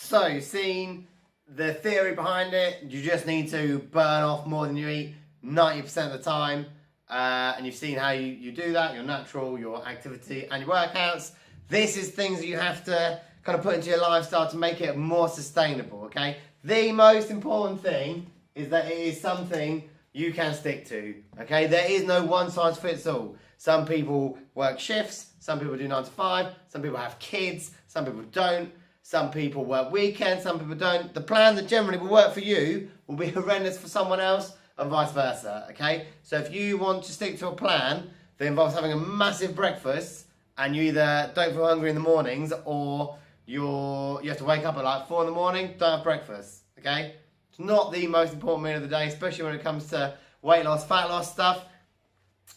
So you've seen the theory behind it. You just need to burn off more than you eat 90% of the time. And you've seen how you do that, your natural, your activity and your workouts. This is things that you have to kind of put into your lifestyle to make it more sustainable, okay? The most important thing is that it is something you can stick to, okay? There is no one size fits all. Some people work shifts, some people do 9 to 5, some people have kids, some people don't, some people work weekends, some people don't. The plan that generally will work for you will be horrendous for someone else and vice versa, okay? So if you want to stick to a plan that involves having a massive breakfast and you either don't feel hungry in the mornings or you have to wake up at like 4 in the morning, don't have breakfast, okay? It's not the most important meal of the day, especially when it comes to weight loss, fat loss stuff.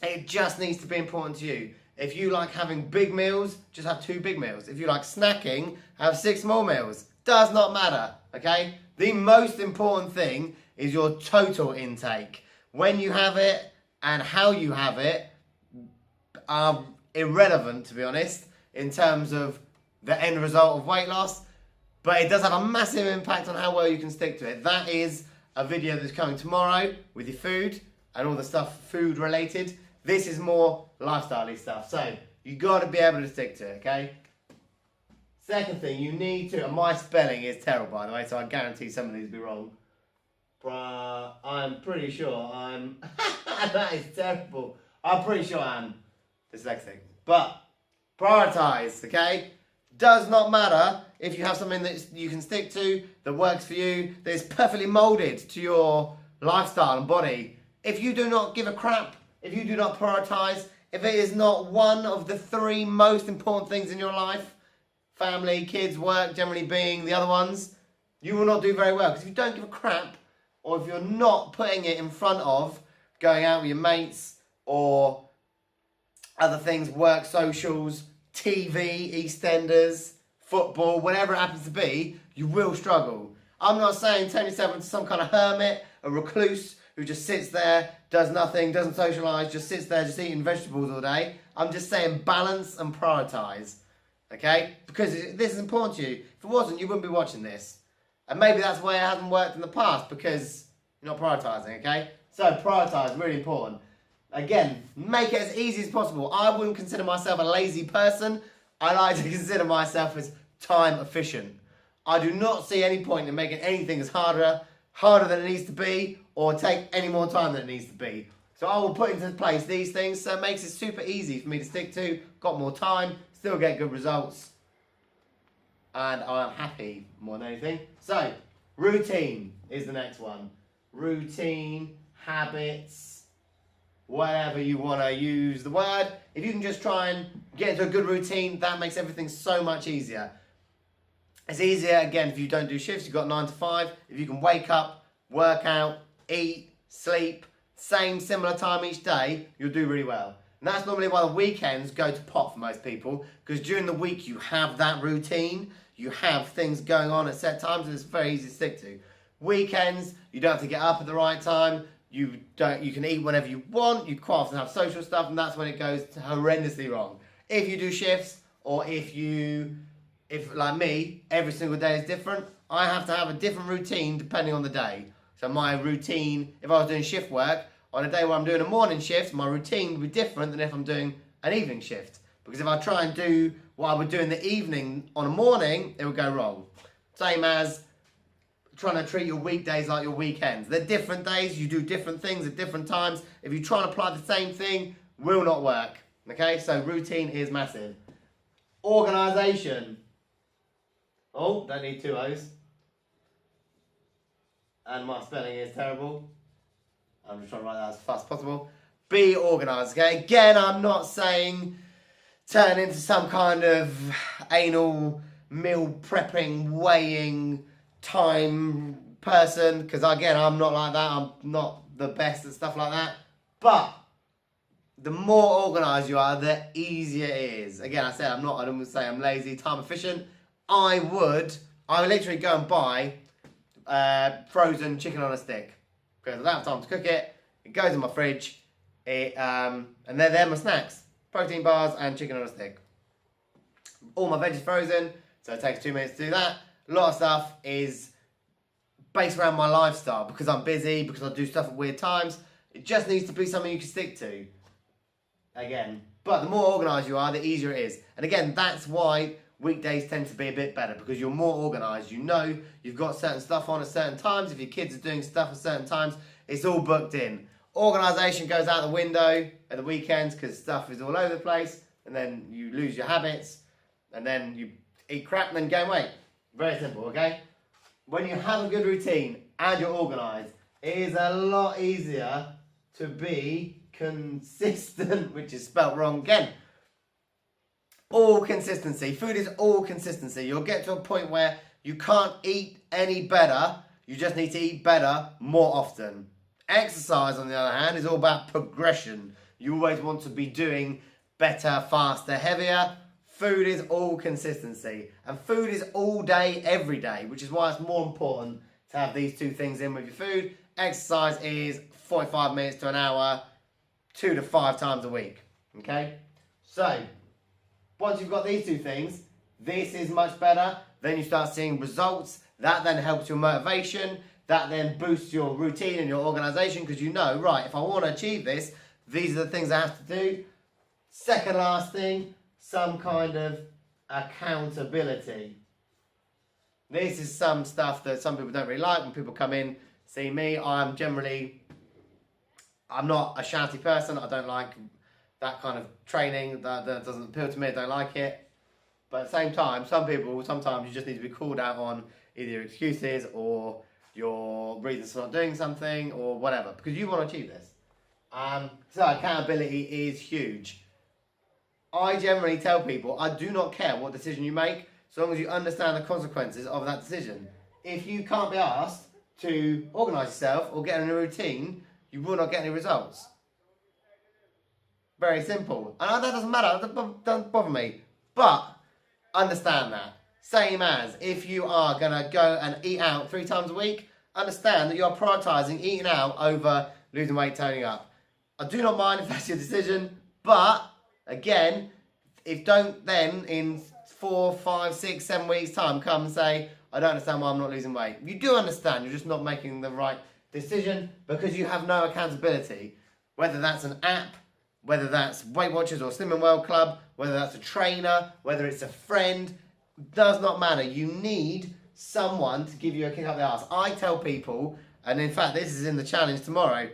It just needs to be important to you. If you like having big meals, just have 2 big meals. If you like snacking, have 6 small meals. Does not matter, okay? The most important thing is your total intake. When you have it and how you have it are irrelevant, to be honest, in terms of the end result of weight loss, but it does have a massive impact on how well you can stick to it. That is a video that's coming tomorrow with your food and all the stuff food related. This is more lifestyle-y stuff, so you got to be able to stick to it, okay? Second thing, you need to, and my spelling is terrible, by the way, so I guarantee some of these will be wrong. I'm pretty sure I'm, that is terrible. I'm pretty sure I'm dyslexic. But prioritize, okay? Does not matter if you have something that you can stick to, that works for you, that is perfectly molded to your lifestyle and body. If you do not give a crap, if you do not prioritize, if it is not one of the 3 most important things in your life, family, kids, work generally being the other ones, you will not do very well. Because if you don't give a crap, or if you're not putting it in front of going out with your mates or other things, work, socials, TV, EastEnders, football, whatever it happens to be, you will struggle. I'm not saying turn yourself into some kind of hermit, a recluse who just sits there, does nothing, doesn't socialise, just sits there just eating vegetables all day. I'm just saying balance and prioritise, okay? Because this is important to you. If it wasn't, you wouldn't be watching this. And maybe that's why it hasn't worked in the past, because you're not prioritising, okay? So prioritise, really important. Again, make it as easy as possible. I wouldn't consider myself a lazy person. I like to consider myself as time efficient. I do not see any point in making anything as harder than it needs to be, or take any more time than it needs to be. So I will put into place these things so it makes it super easy for me to stick to, got more time, still get good results, and I'm happy more than anything. So, routine is the next one. Routine, habits, whatever you want to use the word. If you can just try and get into a good routine, that makes everything so much easier. It's easier, again, if you don't do shifts, you've got 9 to 5. If you can wake up, work out, eat, sleep, similar time each day, you'll do really well. And that's normally why the weekends go to pot for most people, because during the week you have that routine, you have things going on at set times, and it's very easy to stick to. Weekends, you don't have to get up at the right time, you can eat whenever you want, you quite often have social stuff, and that's when it goes horrendously wrong. If you do shifts, or if like me, every single day is different, I have to have a different routine depending on the day. So my routine, if I was doing shift work, on a day where I'm doing a morning shift, my routine would be different than if I'm doing an evening shift. Because if I try and do what I would do in the evening on a morning, it would go wrong. Same as trying to treat your weekdays like your weekends. They're different days, you do different things at different times. If you try and apply the same thing, will not work. Okay, so routine is massive. Organisation. Oh, don't need 2 O's. And my spelling is terrible. I'm just trying to write that as fast as possible. Be organised, okay? Again, I'm not saying turn into some kind of anal meal prepping, weighing, time person, because again, I'm not like that. I'm not the best at stuff like that. But the more organised you are, the easier it is. Again, I don't say I'm lazy, time efficient. I would literally go and buy frozen chicken on a stick, because I don't have time to cook it. It goes in my fridge, and they're my snacks. Protein bars and chicken on a stick. All my veggies frozen, so it takes 2 minutes to do that. A lot of stuff is based around my lifestyle because I'm busy, because I do stuff at weird times. It just needs to be something you can stick to. Again, but the more organised you are, the easier it is. And again, that's why weekdays tend to be a bit better, because you're more organised. You know you've got certain stuff on at certain times. If your kids are doing stuff at certain times, it's all booked in. Organisation goes out the window at the weekends because stuff is all over the place, and then you lose your habits, and then you eat crap and then gain weight. Very simple, okay? When you have a good routine and you're organised, it is a lot easier to be consistent, which is spelt wrong again. All consistency. Food is all consistency. You'll get to a point where you can't eat any better. You just need to eat better more often. Exercise, on the other hand, is all about progression. You always want to be doing better, faster, heavier. Food is all consistency. And food is all day, every day, which is why it's more important to have these two things in with your food. Exercise is 45 minutes to an hour, 2 to 5 times a week. Okay? So, once you've got these two things, this is much better. Then you start seeing results. That then helps your motivation. That then boosts your routine and your organisation, because you know, right, if I want to achieve this, these are the things I have to do. Second last thing, some kind of accountability. This is some stuff that some people don't really like. When people come in, see me, I'm not a shouty person. I don't like that kind of training. That doesn't appeal to me. I don't like it. But at the same time, some people, sometimes you just need to be called out on either your excuses or your reasons for not doing something or whatever, because you want to achieve this. So accountability is huge. I generally tell people, I do not care what decision you make, so long as you understand the consequences of that decision. If you can't be asked to organise yourself or get in a routine, you will not get any results. Very simple. And that doesn't matter, that doesn't bother me. But understand that. Same as if you are going to go and eat out 3 times a week, understand that you are prioritising eating out over losing weight, toning up. I do not mind if that's your decision, but again, if don't then in 4, 5, 6, 7 weeks time come and say, I don't understand why I'm not losing weight. You do understand, you're just not making the right decision because you have no accountability. Whether that's an app, whether that's Weight Watchers or Slimming World Club, whether that's a trainer, whether it's a friend, does not matter. You need someone to give you a kick up the arse. I tell people, and in fact this is in the challenge tomorrow,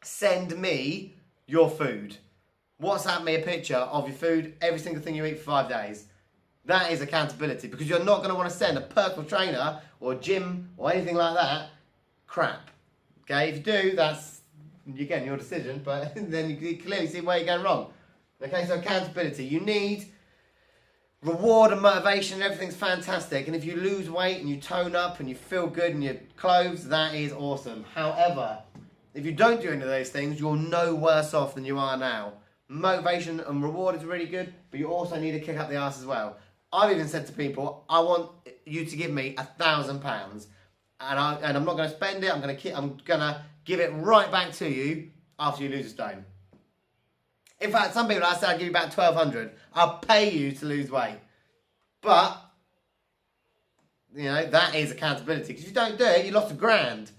send me your food. WhatsApp me a picture of your food, every single thing you eat for 5 days. That is accountability, because you're not going to want to send a personal trainer or gym or anything like that crap. Okay, if you do, that's again your decision, but then you can clearly see where you're going wrong. Okay, so accountability. You need reward and motivation, and everything's fantastic. And if you lose weight and you tone up and you feel good in your clothes, that is awesome. However, if you don't do any of those things, you're no worse off than you are now. Motivation and reward is really good, but you also need to kick up the arse as well. I've even said to people, I want you to give me £1,000, and I'm not going to spend it. I'm going to give it right back to you after you lose a stone. In fact, some people I say I'll give you about 1,200. I'll pay you to lose weight, but you know that is accountability. Because if you don't do it, you lost £1,000.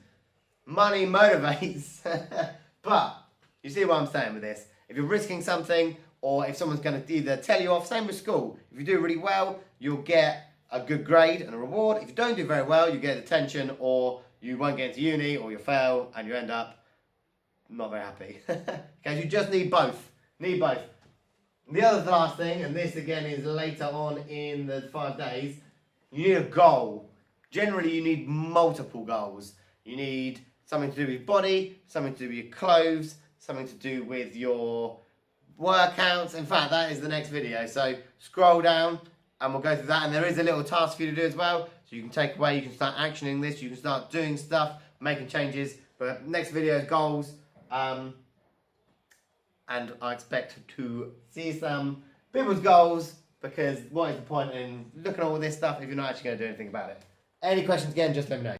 Money motivates, but you see what I'm saying with this. If you're risking something, or if someone's going to either tell you off, same with school. If you do really well, you'll get a good grade and a reward. If you don't do very well, you get attention, or you won't get into uni, or you fail, and you end up not very happy. Okay, you just need both. Need both. The other last thing, and this again is later on in the 5 days, you need a goal. Generally, you need multiple goals. You need something to do with your body, something to do with your clothes, something to do with your workouts. In fact, that is the next video. So scroll down and we'll go through that. And there is a little task for you to do as well. So you can take away, you can start actioning this, you can start doing stuff, making changes. But next video is goals. And I expect to see some people's goals, because what is the point in looking at all this stuff if you're not actually going to do anything about it? Any questions again, just let me know.